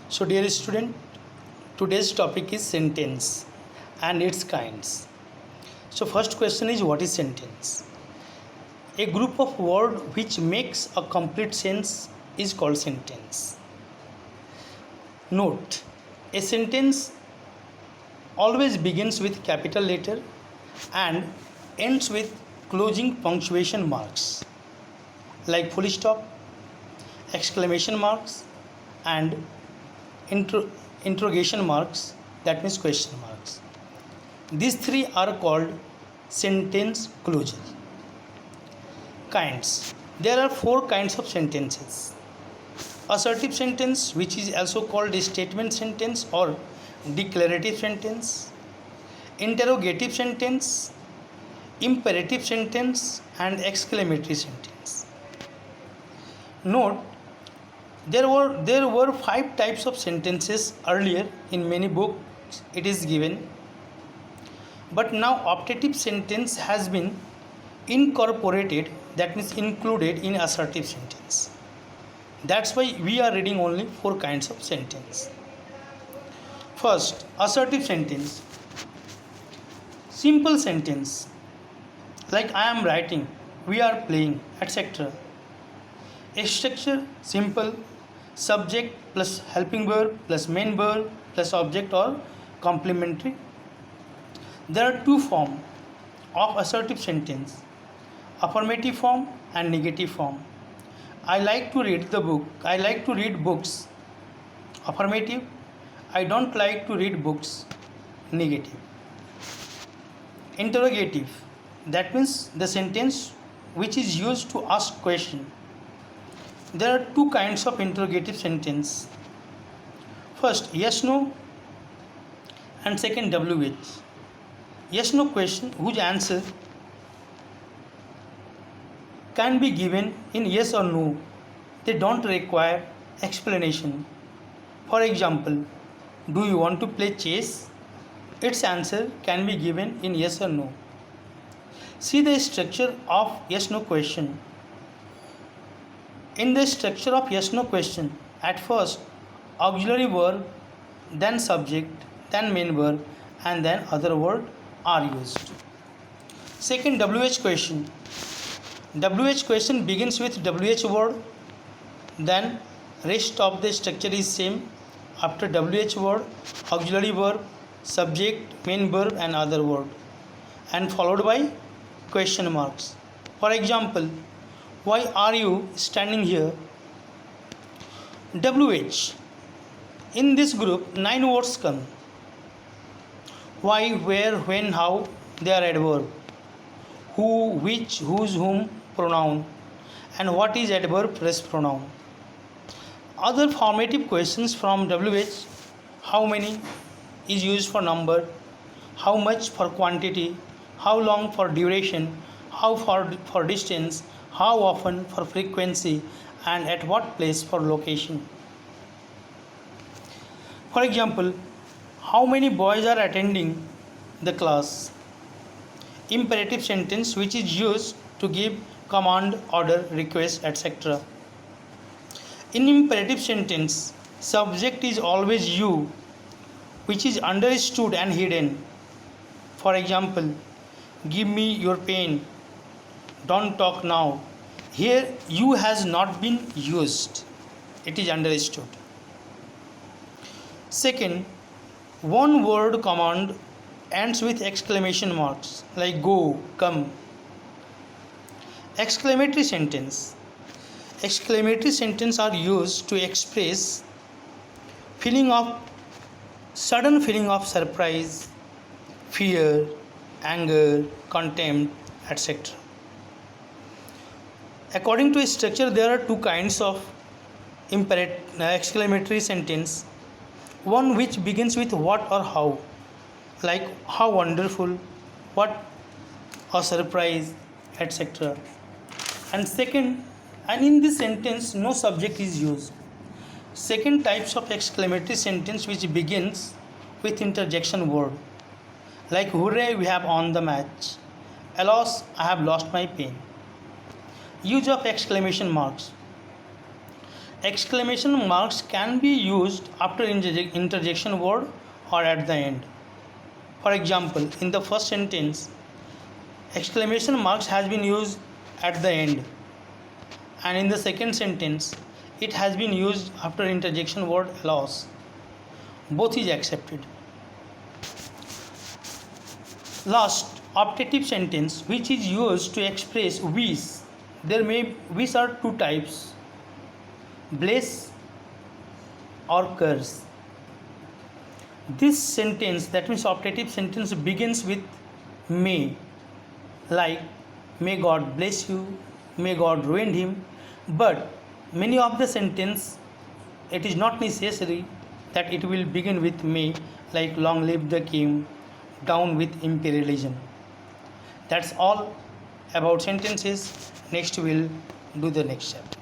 So, dear student, today's topic is sentence and its kinds. So, first question is what is sentence? A group of words which makes a complete sense is called sentence. Note: a sentence always begins with capital letter and ends with closing punctuation marks like full stop, exclamation marks, and interrogation marks, that means question marks. These three are called sentence closure. Kinds: there are four kinds of sentences: assertive sentence, which is also called a statement sentence or declarative sentence; interrogative sentence; imperative sentence; and exclamatory sentence. Note: there were five types of sentences earlier in many books it is given, but now optative sentence has been incorporated, that means included in assertive sentence. That's why we are reading only four kinds of sentence. First, assertive sentence. Simple sentence like I am writing, we are playing, etc. A structure: simple, subject plus helping verb plus main verb plus object or complementary. There are two forms of assertive sentence: affirmative form and negative form. I like to read the book. I like to read books. Affirmative. I don't like to read books. Negative. Interrogative. That means the sentence which is used to ask question. There are two kinds of interrogative sentence. First, yes no, and second, WH. Yes no question whose answer can be given in yes or no. They don't require explanation. For example, do you want to play chess? Its answer can be given in yes or no. See the structure of yes no question. In the structure of yes no question, at first auxiliary verb, then subject, then main verb, and then other word are used. Second, WH question. WH question begins with WH word, then rest of the structure is same. After WH word, auxiliary verb, subject, main verb, and other word, and followed by question marks. For example, why are you standing here? WH. In this group, 9 words come: why, where, when, how. They are adverb. Who, which, whose, whom, pronoun. And what is adverb plus pronoun. Other formative questions from WH: how many is used for number, how much for quantity, how long for duration, how far for distance, how often for frequency, and at what place for location. For example, how many boys are attending the class? Imperative sentence which is used to give command, order, request, etc. In imperative sentence, subject is always you, which is understood and hidden. For example, give me your pen, don't talk now. Here you has not been used, it is understood. Second, one word command ends with exclamation marks like go, come. Exclamatory sentence. Exclamatory sentences are used to express sudden feeling of surprise, fear, anger, contempt, etc. According to structure, there are two kinds of exclamatory sentence. One which begins with what or how, like how wonderful, what a surprise, etc. And second, and in this sentence no subject is used. Second types of exclamatory sentence which begins with interjection word, like hooray, we have won the match, alas, I have lost my pen. Use of exclamation marks. Exclamation marks can be used after interjection word or at the end. For example, in the first sentence, exclamation marks has been used at the end, and in the second sentence, it has been used after interjection word allows. Both is accepted. Last, optative sentence which is used to express wish. Wish are two types: bless or curse. This sentence, that means optative sentence, begins with may, like may God bless you, may God ruin him. But many of the sentence, it is not necessary that it will begin with may, like long live the king, down with imperialism. That's all about sentences. Next we'll do the next chapter.